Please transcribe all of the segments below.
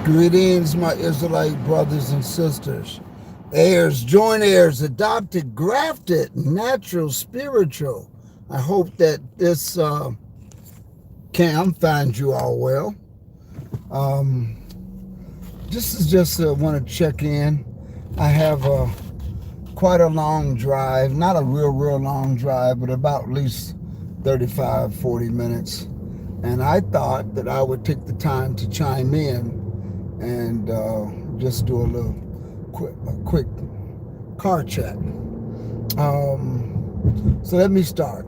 Greetings, my Israelite brothers and sisters, heirs, joint heirs, adopted, grafted, natural, spiritual. I hope that this camp finds you all well. Um, this is just want to check in. I have quite a long drive, not a real long drive, but about at least 35, 40 minutes. And I thought that I would take the time to chime in and just do a quick car chat. So let me start.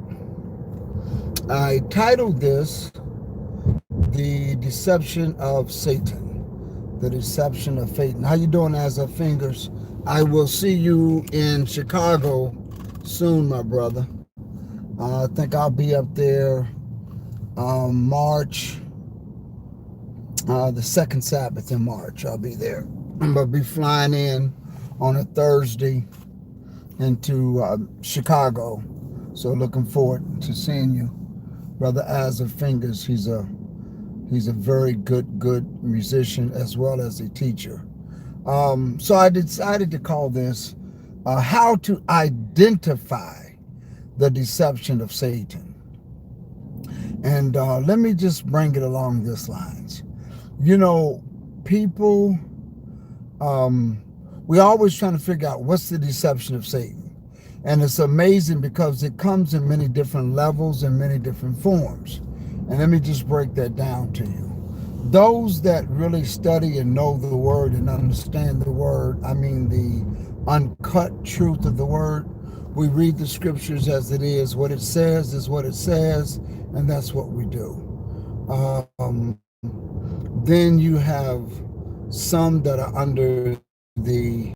I titled this "The Deception of Satan." The deception of Satan. How you doing, as of fingers? I will see you in Chicago soon, my brother. I think I'll be up there March, the second Sabbath in March. I'll be there. I'm going to be flying in on a Thursday into Chicago. So looking forward to seeing you, brother. As of fingers, he's a very good musician as well as a teacher. So I decided to call this "How to Identify the Deception of Satan." And let me just bring it along this lines. You know, people, we always trying to figure out what's the deception of Satan. And it's amazing because it comes in many different levels and many different forms. And let me just break that down to you. Those that really study and know the word and understand the word, I mean the uncut truth of the word, we read the scriptures as it is. What it says is what it says, and that's what we do. Then you have some that are under the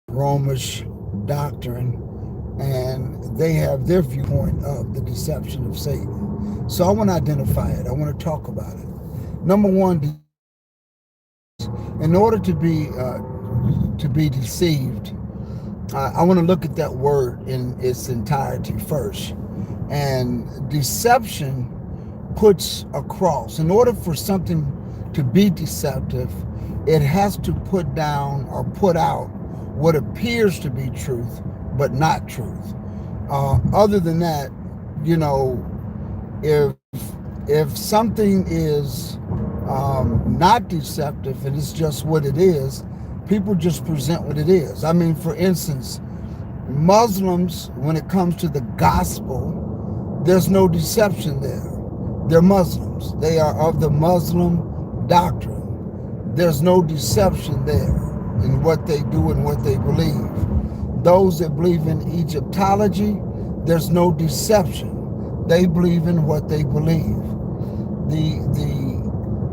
Romish doctrine, and they have their viewpoint of the deception of Satan. So I want to identify it. I want to talk about it. Number one, in order to be deceived, I want to look at that word in its entirety first. And deception puts across, in order for something to be deceptive, it has to put down or put out what appears to be truth, but not truth. Other than that, you know, if something is not deceptive and it's just what it is, people just present what it is. I mean, for instance, Muslims, when it comes to the gospel, there's no deception there. They're Muslims. They are of the Muslim doctrine. There's no deception there in what they do and what they believe. Those that believe in Egyptology, there's no deception. They believe in what they believe. The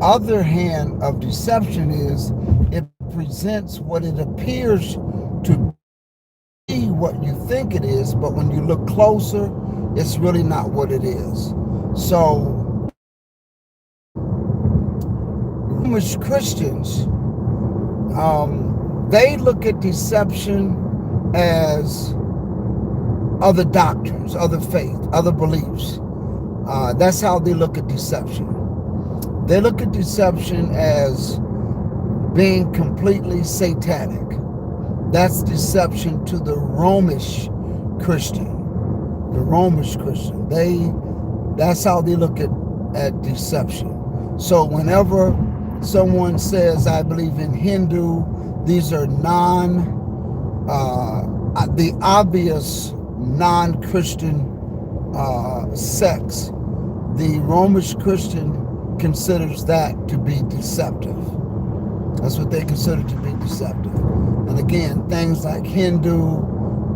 other hand of deception is it presents what it appears to be what you think it is, but when you look closer, it's really not what it is. So Romish Christians, they look at deception as other doctrines, other faith, other beliefs. That's how they look at deception. They look at deception as being completely satanic. That's deception to the Romish Christian. The Romish Christian. That's how they look at deception. So whenever someone says, I believe in Hindu, these are the obvious non-Christian sects. The Romish Christian considers that to be deceptive. That's what they consider to be deceptive. And again, things like Hindu,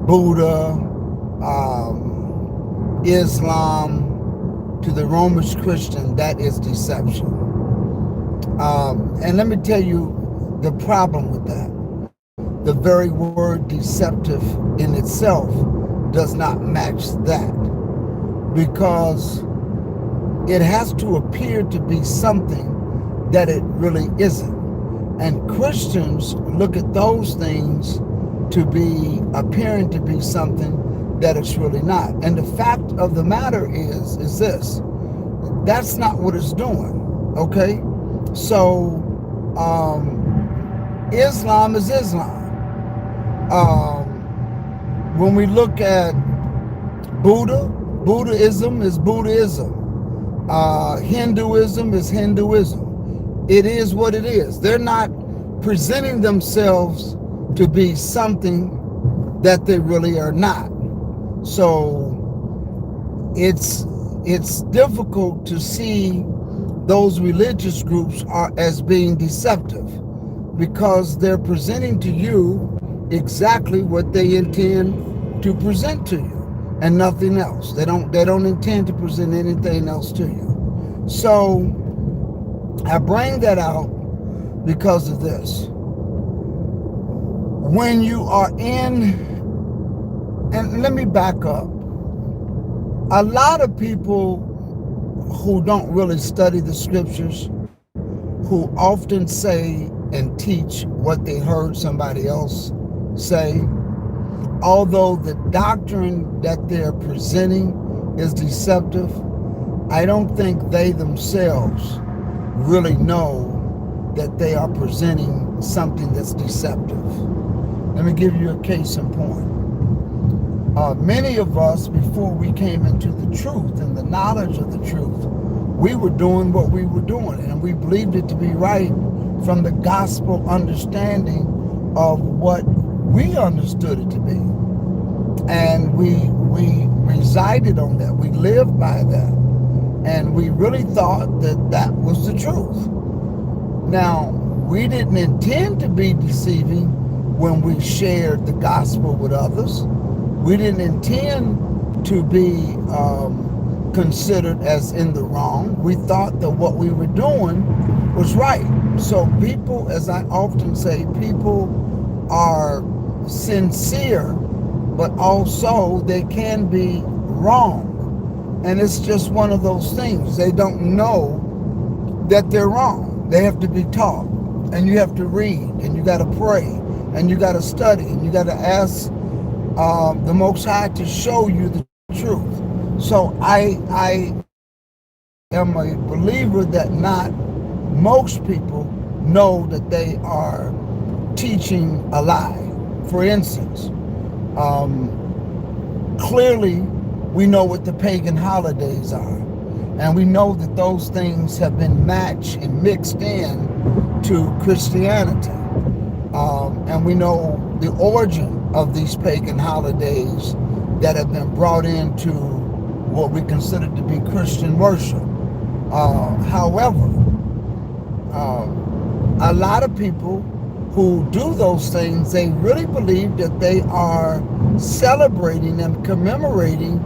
Buddha, Islam, to the Romish Christian, that is deception. And let me tell you the problem with that. The very word deceptive in itself does not match that, because it has to appear to be something that it really isn't. And Christians look at those things to be appearing to be something that it's really not. And the fact of the matter is this: that's not what it's doing. Okay, so Islam is Islam. When we look at Buddhism is Buddhism. Hinduism is Hinduism. It is what it is. They're not presenting themselves to be something that they really are not. So it's difficult to see those religious groups are as being deceptive because they're presenting to you exactly what they intend to present to you and nothing else. They don't intend to present anything else to you. So I bring that out because of this. When you are and let me back up. A lot of people who don't really study the scriptures, who often say and teach what they heard somebody else say, although the doctrine that they're presenting is deceptive, I don't think they themselves really know that they are presenting something that's deceptive. Let me give you a case in point. Many of us, before we came into the truth and the knowledge of the truth, we were doing what we were doing, and we believed it to be right from the gospel understanding of what we understood it to be. And we resided on that. We lived by that. And we really thought that that was the truth. Now, we didn't intend to be deceiving when we shared the gospel with others. We didn't intend to be considered as in the wrong. We thought that what we were doing was right. So people, as I often say, people are sincere, but also they can be wrong. And it's just one of those things. They don't know that they're wrong. They have to be taught. And you have to read, and you got to pray, and you got to study, and you got to ask the Most High to show you the truth. So I am a believer that not most people know that they are teaching a lie. For instance, clearly we know what the pagan holidays are, and we know that those things have been matched and mixed in to Christianity. And we know the origin of these pagan holidays that have been brought into what we consider to be Christian worship. However, a lot of people who do those things, they really believe that they are celebrating and commemorating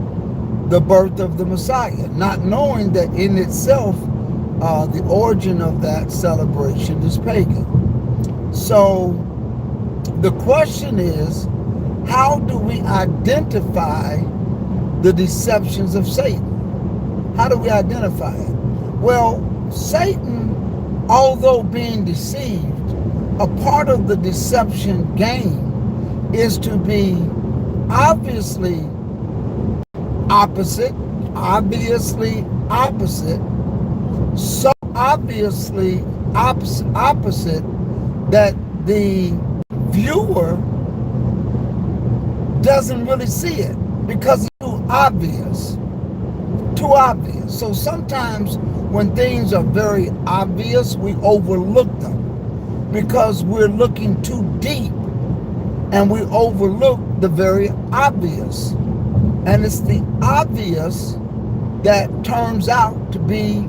the birth of the Messiah, not knowing that in itself, the origin of that celebration is pagan. So the question is, how do we identify the deceptions of Satan? How do we identify it? Well, Satan, although being deceived, a part of the deception game is to be obviously opposite, so obviously opposite that the viewer doesn't really see it because it's too obvious. So sometimes when things are very obvious, we overlook them because we're looking too deep and we overlook the very obvious. And it's the obvious that turns out to be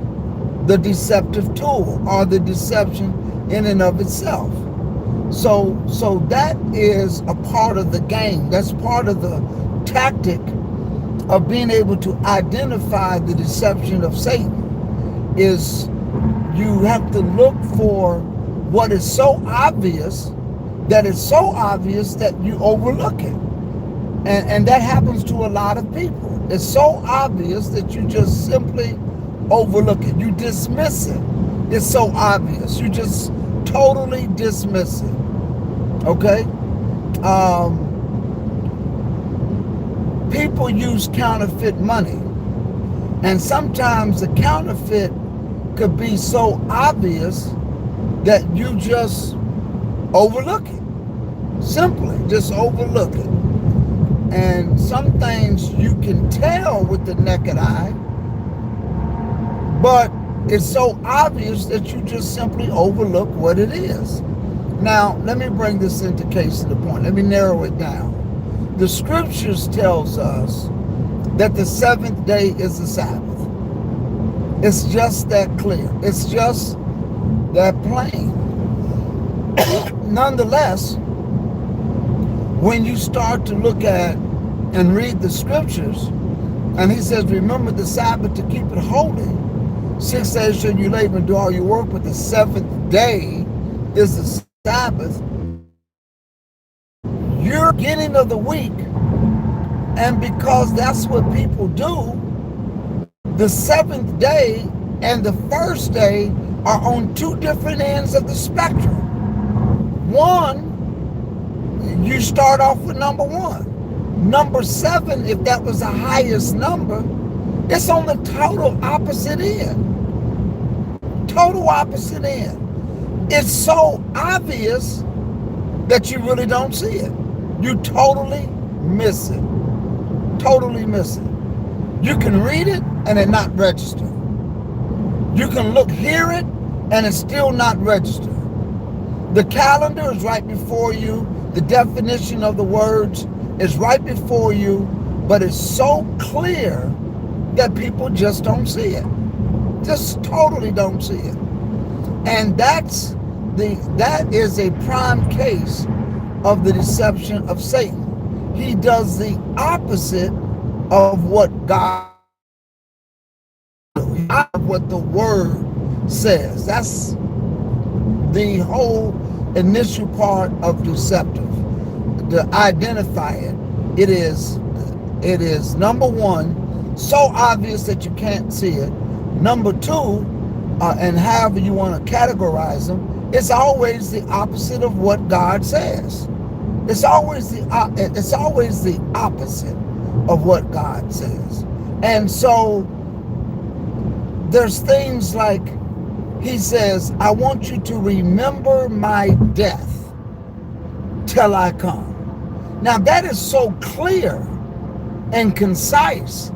the deceptive tool or the deception in and of itself. So that is a part of the game. That's part of the tactic of being able to identify the deception of Satan, is you have to look for what is so obvious that it's so obvious that you overlook it. And that happens to a lot of people. It's so obvious that you just simply overlook it. You dismiss it. It's so obvious. You just totally dismiss it. Okay? People use counterfeit money. And sometimes the counterfeit could be so obvious that you just overlook it. Simply, just overlook it. And some things you can tell with the naked eye, but it's so obvious that you just simply overlook what it is. Now, let me bring this into case to the point. Let me narrow it down. The scriptures tells us that the seventh day is the Sabbath. It's just that clear. It's just that plain. Nonetheless, when you start to look at and read the scriptures, and he says, remember the Sabbath to keep it holy. 6 days shall you labor and do all your work, but the seventh day is the Sabbath. You're beginning of the week, and because that's what people do, the seventh day and the first day are on two different ends of the spectrum. One, you start off with number one. Number seven, if that was the highest number, it's on the total opposite end. Total opposite end. It's so obvious that you really don't see it. You totally miss it. Totally miss it. You can read it and it not register. You can hear it, and it's still not registered. The calendar is right before you. The definition of the words is right before you, but it's so clear that people just don't see it. Just totally don't see it. And that is a prime case of the deception of Satan. He does the opposite of what God what the word says. That's the whole initial part of deceptive. To identify it, it is number one, so obvious that you can't see it. Number two, and however you want to categorize them, it's always the opposite of what God says. It's always the opposite of what God says. And so there's things like he says, I want you to remember my death till I come. Now that is so clear and concise.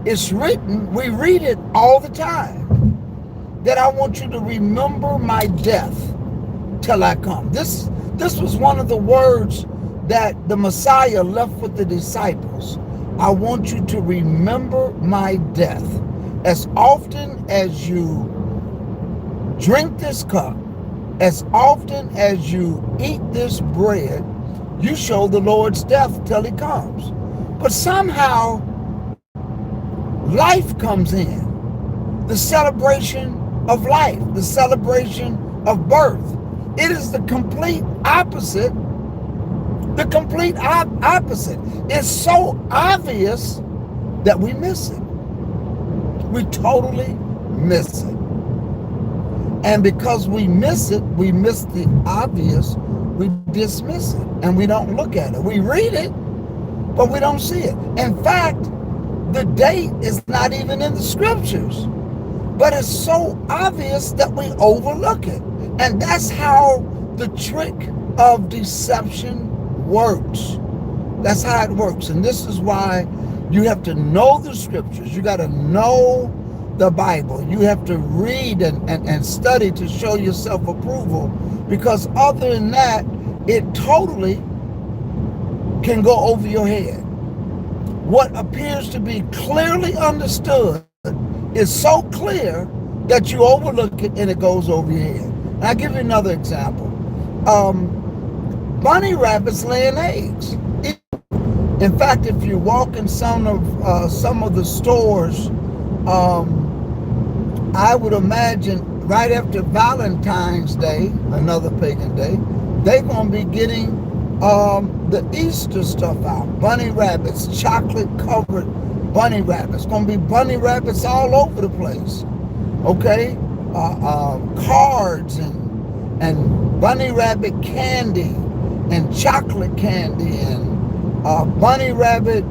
It's written, we read it all the time, that I want you to remember my death till I come. This was one of the words that the Messiah left with the disciples. I want you to remember my death. As often as you drink this cup, as often as you eat this bread, you show the Lord's death till he comes. But somehow life comes in. The celebration of life, the celebration of birth. It is the complete opposite. The complete opposite. It's so obvious that we miss it. We totally miss it. And because we miss it, we miss the obvious, we dismiss it and we don't look at it. We read it, but we don't see it. In fact, the date is not even in the scriptures, but it's so obvious that we overlook it. And that's how the trick of deception works. That's how it works. And this is why you have to know the scriptures. You got to know the Bible. You have to read and study to show yourself approval, because other than that, it totally can go over your head. What appears to be clearly understood is so clear that you overlook it and it goes over your head. And I'll give you another example. Bunny rabbits laying eggs. In fact, if you walk in some of the stores, I would imagine right after Valentine's Day, another pagan day, they're going to be getting the Easter stuff out. Bunny rabbits, chocolate covered bunny rabbits. Going to be bunny rabbits all over the place. Okay? Cards and bunny rabbit candy and chocolate candy and bunny rabbit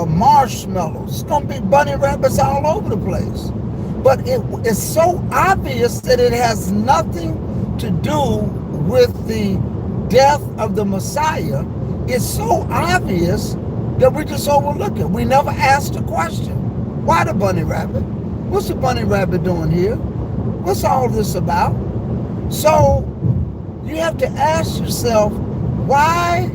marshmallows. It's going to be bunny rabbits all over the place. But it's so obvious that it has nothing to do with the death of the Messiah is so obvious that we just overlook it. We never ask the question, why the bunny rabbit? What's the bunny rabbit doing here? What's all this about? So you have to ask yourself, why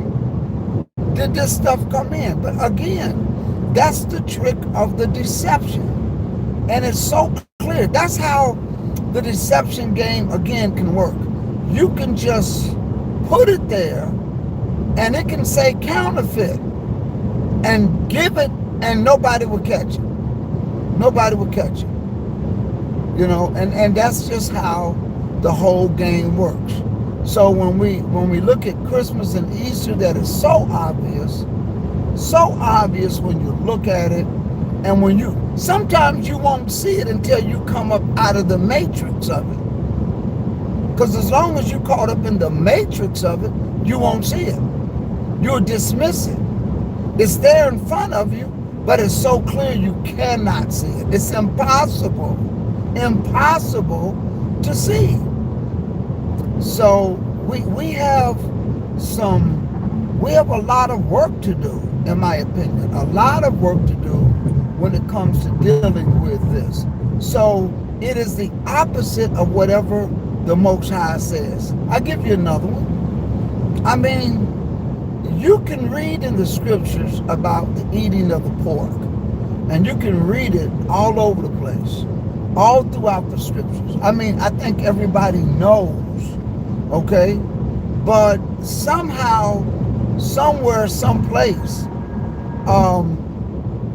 did this stuff come in? But again, that's the trick of the deception. And it's so clear. That's how the deception game, again, can work. You can just put it there and it can say counterfeit and give it, and nobody will catch it. Nobody will catch it. And that's just how the whole game works. So when we look at Christmas and Easter, that is so obvious when you look at it, and sometimes you won't see it until you come up out of the matrix of it. Because as long as you're caught up in the matrix of it, you won't see it. You'll dismiss it. It's there in front of you, but it's so clear you cannot see it. It's impossible to see. So we have a lot of work to do, in my opinion, a lot of work to do when it comes to dealing with this. So it is the opposite of whatever the Most High says. I'll give you another one. I mean, you can read in the scriptures about the eating of the pork, and you can read it all over the place, all throughout the scriptures. I mean, I think everybody knows, okay? But somehow, somewhere, someplace,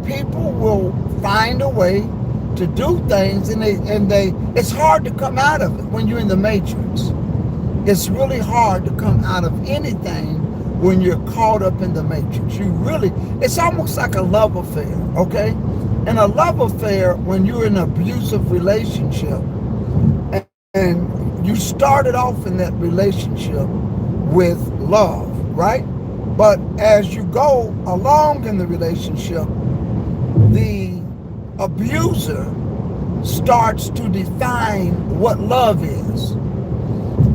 people will find a way to do things, and it's hard to come out of it when you're in the matrix. It's really hard to come out of anything when you're caught up in the matrix. It's almost like a love affair, okay? And a love affair, when you're in an abusive relationship, and you started off in that relationship with love, right? But as you go along in the relationship, the abuser starts to define what love is.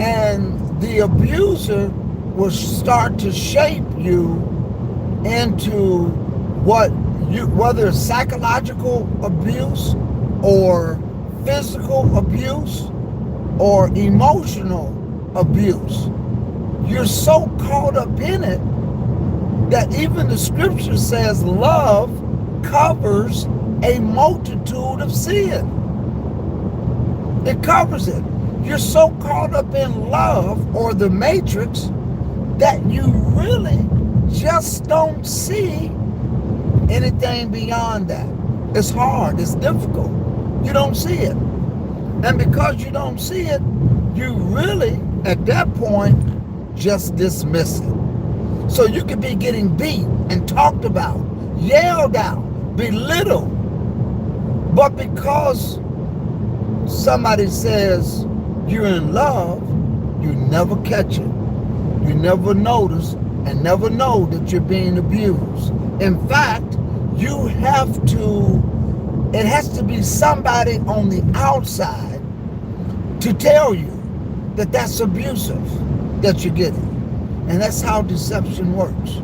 And the abuser will start to shape you into whether it's psychological abuse or physical abuse or emotional abuse. You're so caught up in it that even the scripture says love covers a multitude of sin. It covers it. You're so caught up in love or the matrix that you really just don't see anything beyond that. It's hard. It's difficult. You don't see it. And because you don't see it, you really, at that point, just dismiss it. So you could be getting beat and talked about, yelled out, belittled. But because somebody says you're in love, you never catch it. You never notice and never know that you're being abused. In fact, it has to be somebody on the outside to tell you that that's abusive that you're getting. And that's how deception works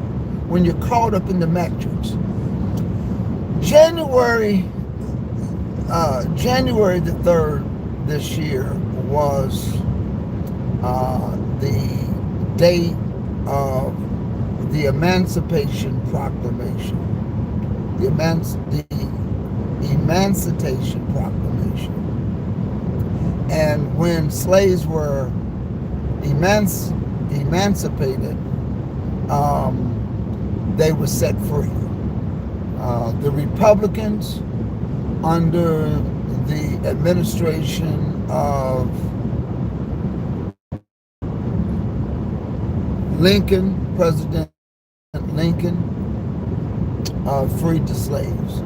when you're caught up in the matrix. January the 3rd this year was the date of the Emancipation Proclamation. The Emancipation Proclamation. And when slaves were emancipated, they were set free. The Republicans, under the administration of Lincoln, President Lincoln, freed the slaves.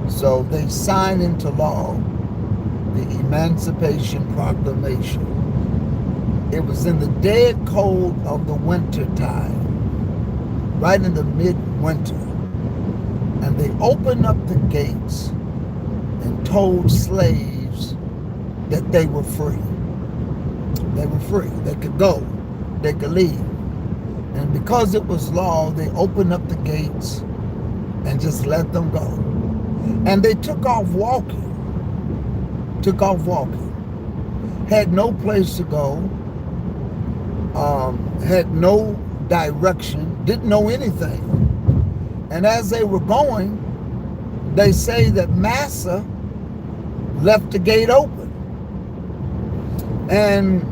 So they signed into law the Emancipation Proclamation. It was in the dead cold of the winter time, right in the midwinter. And they opened up the gates and told slaves that they were free. They were free. They could go. They could leave. And because it was law, they opened up the gates and just let them go. And they took off walking. Took off walking. Had no place to go. Had no direction. Didn't know anything. And as they were going, they say that Massa left the gate open. And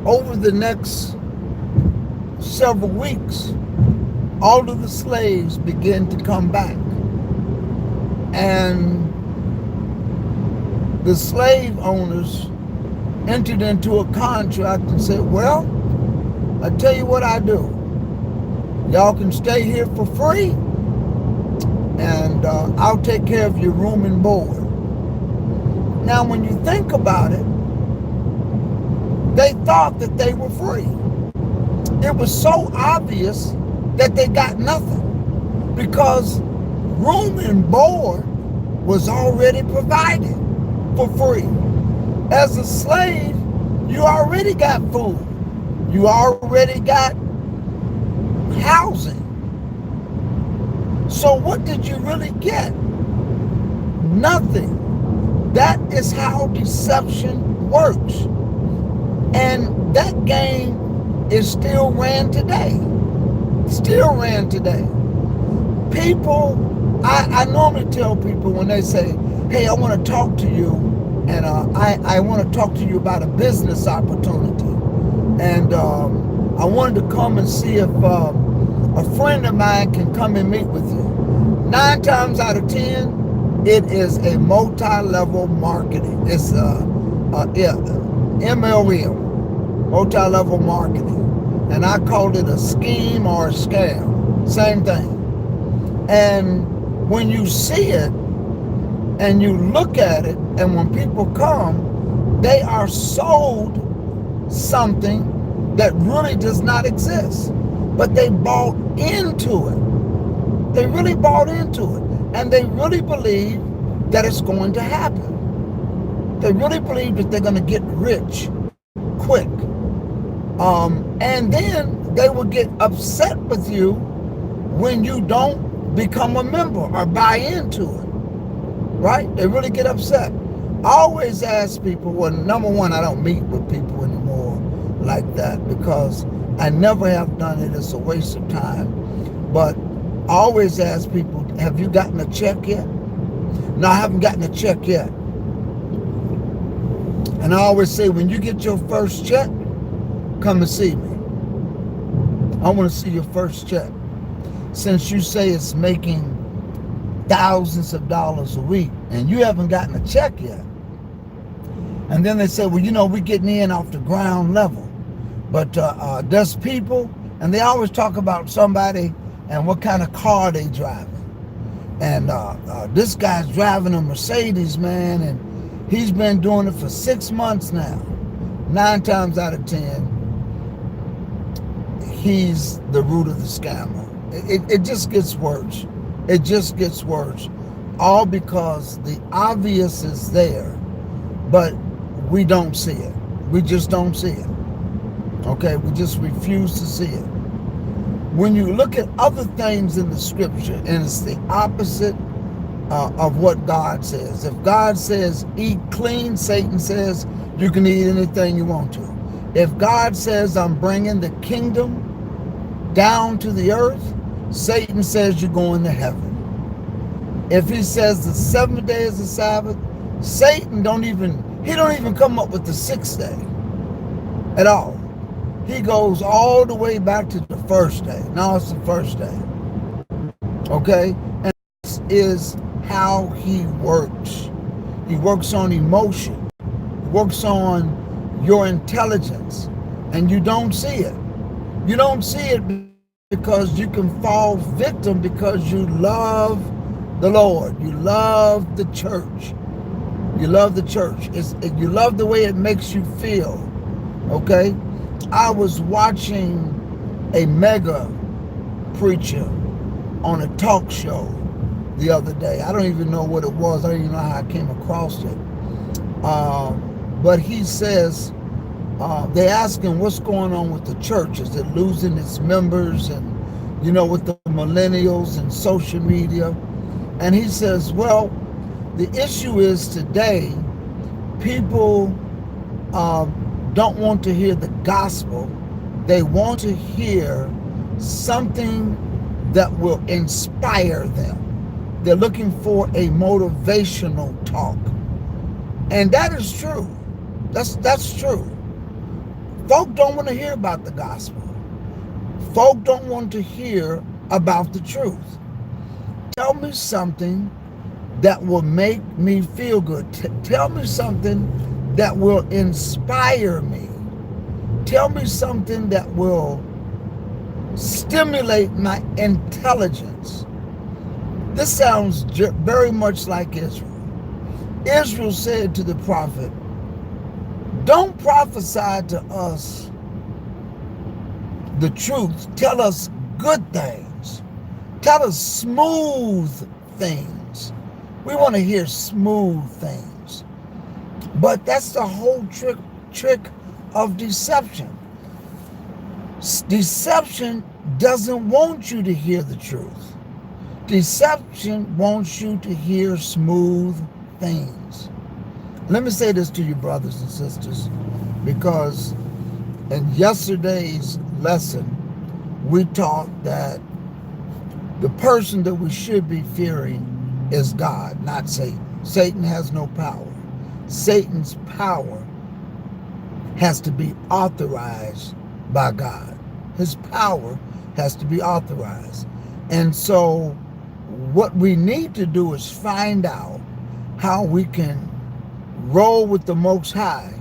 over the next several weeks, all of the slaves began to come back. And the slave owners entered into a contract and said, well, I tell you what I do. Y'all can stay here for free, and I'll take care of your room and board. Now, when you think about it, they thought that they were free. It was so obvious that they got nothing because room and board was already provided for free. As a slave, you already got food. You already got housing. So what did you really get? Nothing. That is how deception works. And that game is still ran today. Still ran today. People, I normally tell people when they say, hey, I want to talk to you, and I want to talk to you about a business opportunity. And I wanted to come and see if a friend of mine can come and meet with you. 9 times out of 10, it is a multi-level marketing. It's MLM, multi-level marketing. And I called it a scheme or a scam. Same thing. And when you see it and you look at it, and when people come, they are sold something that really does not exist. But they bought into it. They really bought into it. And they really believe that it's going to happen. They really believe that they're going to get rich quick. And then they will get upset with you when you don't become a member or buy into it. Right? They really get upset. I always ask people, well, number one, I don't meet with people anymore like that because I never have done it. It's a waste of time. But I always ask people, have you gotten a check yet? No, I haven't gotten a check yet. And I always say, when you get your first check, come and see me. I want to see your first check. Since you say it's making thousands of dollars a week and you haven't gotten a check yet. And then they say, well, you know, we're getting in off the ground level. But there's people, and they always talk about somebody and what kind of car they driving. And this guy's driving a Mercedes, man, and he's been doing it for 6 months now. 9 times out of 10, he's the root of the scammer. It just gets worse. It just gets worse. All because the obvious is there, but we don't see it. We just don't see it. Okay? We just refuse to see it. When you look at other things in the scripture, and it's the opposite of what God says. If God says eat clean, Satan says you can eat anything you want to. If God says I'm bringing the kingdom down to the earth, Satan says you're going to heaven. If he says the 7th day is the Sabbath, Satan don't even come up with the 6th day at all. He goes all the way back to the first day. Now it's the first day. Okay? And this is how he works. He works on emotion. He works on your intelligence. And you don't see it. You don't see it because you can fall victim because you love the Lord. You love the church. You love the church. You love the way it makes you feel. Okay? I was watching a mega preacher on a talk show the other day. I don't even know what it was. I don't even know how I came across it. But he says They ask him what's going on with the church. Is it losing its members? And with the millennials and social media. And he says, well, the issue is today people don't want to hear the gospel. They want to hear something that will inspire them. They're looking for a motivational talk. And that is true. That's true. Folk don't want to hear about the gospel. Folk don't want to hear about the truth. Tell me something that will make me feel good. Tell me something that will inspire me. Tell me something that will stimulate my intelligence. This sounds very much like Israel. Israel said to the prophet, don't prophesy to us the truth. Tell us good things. Tell us smooth things. We want to hear smooth things. But that's the whole trick of deception. Deception doesn't want you to hear the truth. Deception wants you to hear smooth things. Let me say this to you, brothers and sisters, because in yesterday's lesson, we taught that the person that we should be fearing is God, not Satan. Satan has no power. Satan's power has to be authorized by God. His power has to be authorized. And so what we need to do is find out how we can roll with the Most High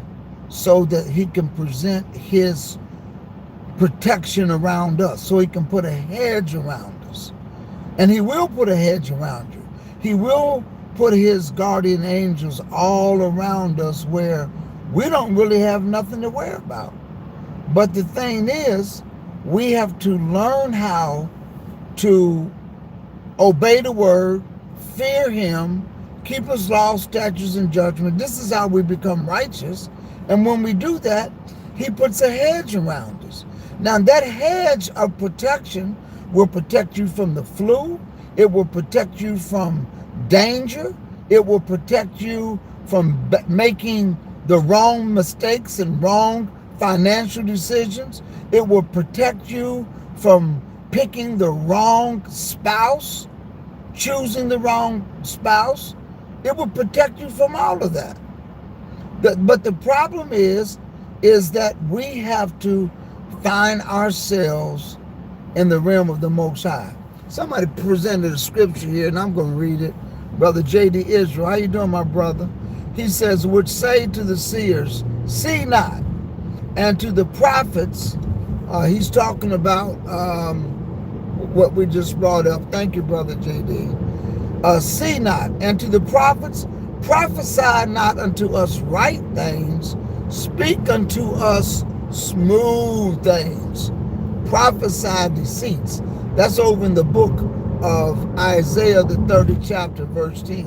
so that he can present his protection around us, so he can put a hedge around us. And he will put a hedge around you. He will put his guardian angels all around us where we don't really have nothing to worry about. But the thing is, we have to learn how to obey the word, fear him, keep his laws, statutes, and judgment. This is how we become righteous. And when we do that, he puts a hedge around us. Now, that hedge of protection will protect you from the flu. It will protect you from danger. It will protect you from making the wrong mistakes and wrong financial decisions. It will protect you from picking the wrong spouse, choosing the wrong spouse. It will protect you from all of that. But the problem is that we have to find ourselves in the realm of the Most High. Somebody presented a scripture here, and I'm going to read it. Brother J.D. Israel, how you doing, my brother? He says, which say to the seers, see not, and to the prophets, he's talking about what we just brought up. Thank you, Brother J.D. See not, and to the prophets, prophesy not unto us right things, speak unto us smooth things, prophesy deceits. That's over in the book of Isaiah, the 30th chapter, verse 10.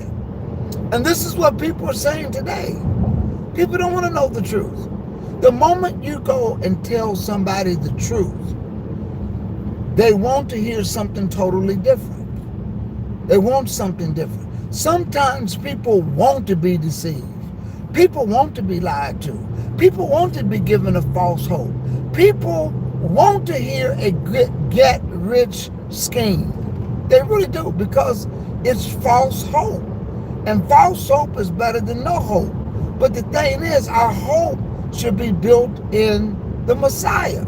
And this is what people are saying today. People don't want to know the truth. The moment you go and tell somebody the truth, they want to hear something totally different. They want something different. Sometimes people want to be deceived. People want to be lied to. People want to be given a false hope. People want to hear a get-rich scheme. They really do, because it's false hope. And false hope is better than no hope. But the thing is, our hope should be built in the Messiah.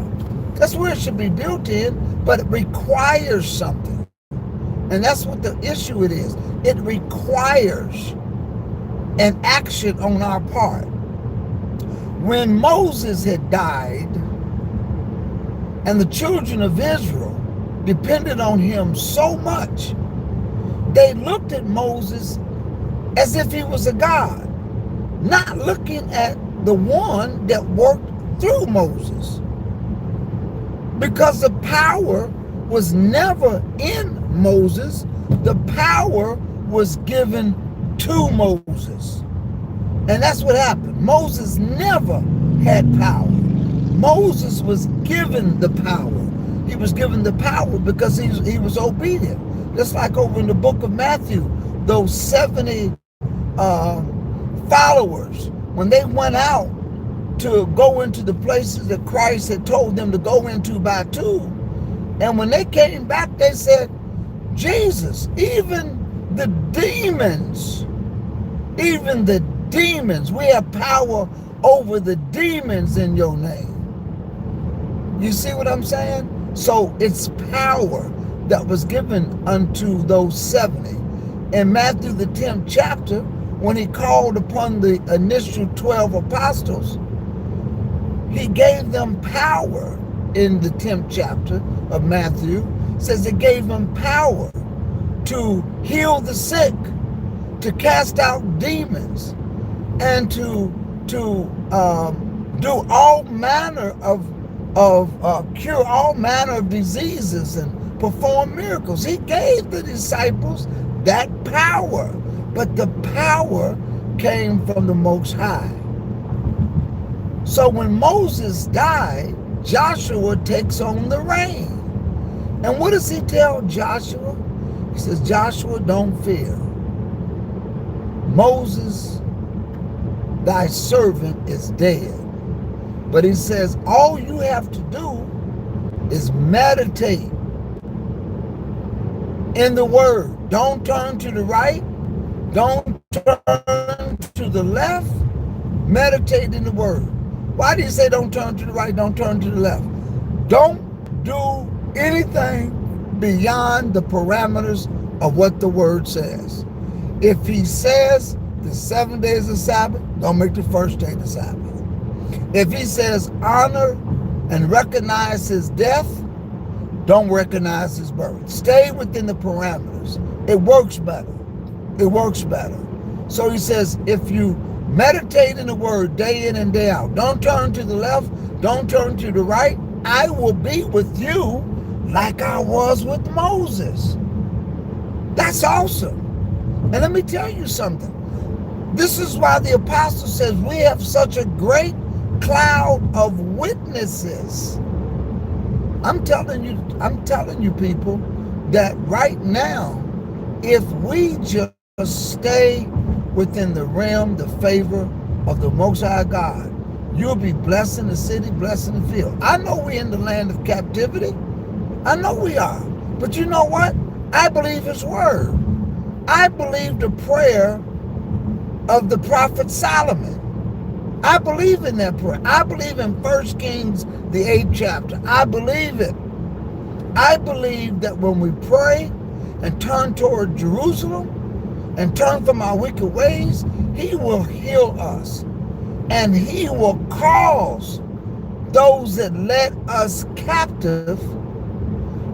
That's where it should be built in, but it requires something. And that's what the issue it is. It requires an action on our part. When Moses had died, and the children of Israel depended on him so much, they looked at Moses as if he was a god, not looking at the one that worked through Moses. Because the power was never in Moses, the power was given to Moses. And that's what happened. Moses never had power. Moses was given the power. He was given the power because he was obedient. Just like over in the book of Matthew, those 70 followers, when they went out to go into the places that Christ had told them to go into by two, and when they came back, they said, Jesus, even the demons, we have power over the demons in your name. You see what I'm saying? So it's power that was given unto those 70. In Matthew the 10th chapter, when he called upon the initial 12 apostles, he gave them power. In the 10th chapter of Matthew, says it gave them power to heal the sick, to cast out demons, and to do all manner of cure all manner of diseases and perform miracles. He gave the disciples that power, but the power came from the Most High. So when Moses died, Joshua takes on the reign. And what does he tell Joshua? He says, Joshua, don't fear. Moses, thy servant, is dead. But he says, all you have to do is meditate in the word. Don't turn to the right. Don't turn to the left. Meditate in the word. Why do you say don't turn to the right, don't turn to the left? Don't do anything beyond the parameters of what the word says. If he says the 7 days of Sabbath, don't make the first day the Sabbath. If he says honor and recognize his death, don't recognize his birth. Stay within the parameters. It works better. It works better. So he says, if you meditate in the word day in and day out, don't turn to the left, don't turn to the right, I will be with you like I was with Moses. That's awesome. And let me tell you something. This is why the apostle says we have such a great cloud of witnesses. I'm telling you people that right now, if we just stay within the realm, the favor of the Most High God, you'll be blessed in the city, blessed in the field. I know we're in the land of captivity. I know we are. But you know what? I believe his word. I believe the prayer of the prophet Solomon. I believe in that prayer. I believe in 1 Kings, the 8th chapter. I believe it. I believe that when we pray and turn toward Jerusalem and turn from our wicked ways, he will heal us. And he will cause those that led us captive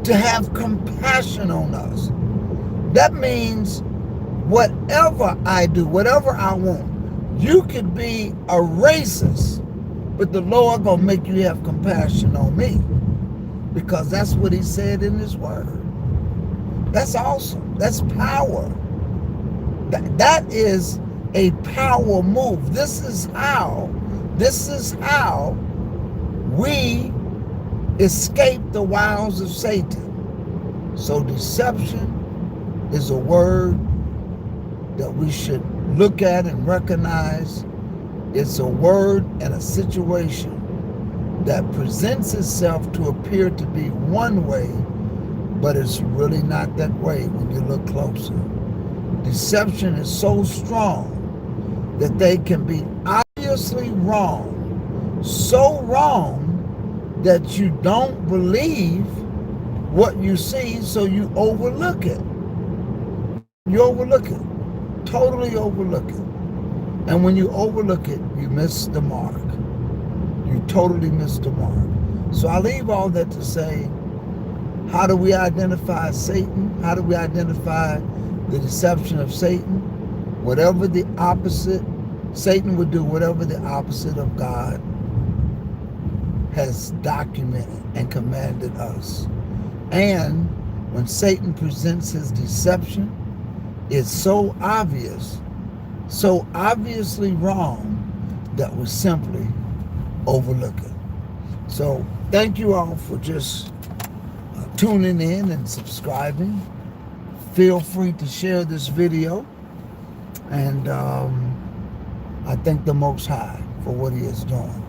to have compassion on us. That means whatever I do, whatever I want, you could be a racist, but the Lord gonna make you have compassion on me, because that's what he said in his word. That's awesome. That's power. That is a power move. This is how we escape the wiles of Satan. So deception is a word that we should look at and recognize. It's a word and a situation that presents itself to appear to be one way, but it's really not that way when you look closer. Deception is so strong that they can be obviously wrong, so wrong that you don't believe what you see, so you overlook it. You overlook it. Totally overlook it. And when you overlook it, you miss the mark. You totally miss the mark. So I leave all that to say, how do we identify Satan? How do we identify the deception of Satan? Whatever the opposite, Satan would do whatever the opposite of God has documented and commanded us. And when Satan presents his deception, it's so obvious, so obviously wrong, that we simply overlook it. So thank you all for just tuning in and subscribing. Feel free to share this video. And I thank the Most High for what He is doing.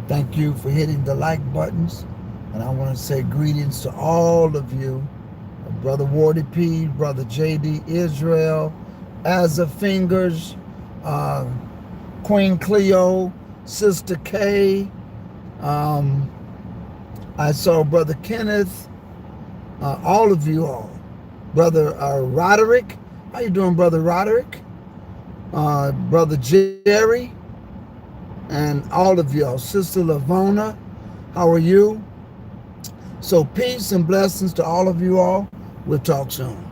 Thank you for hitting the like buttons. And I want to say greetings to all of you. Brother Wardy P, Brother JD Israel, Azza Fingers, uh, Queen Cleo, Sister K. I saw Brother Kenneth, all of you all. Brother Roderick, how you doing, Brother Roderick? Brother Jerry, and all of y'all. Sister Lavona, how are you? So peace and blessings to all of you all. We'll talk soon.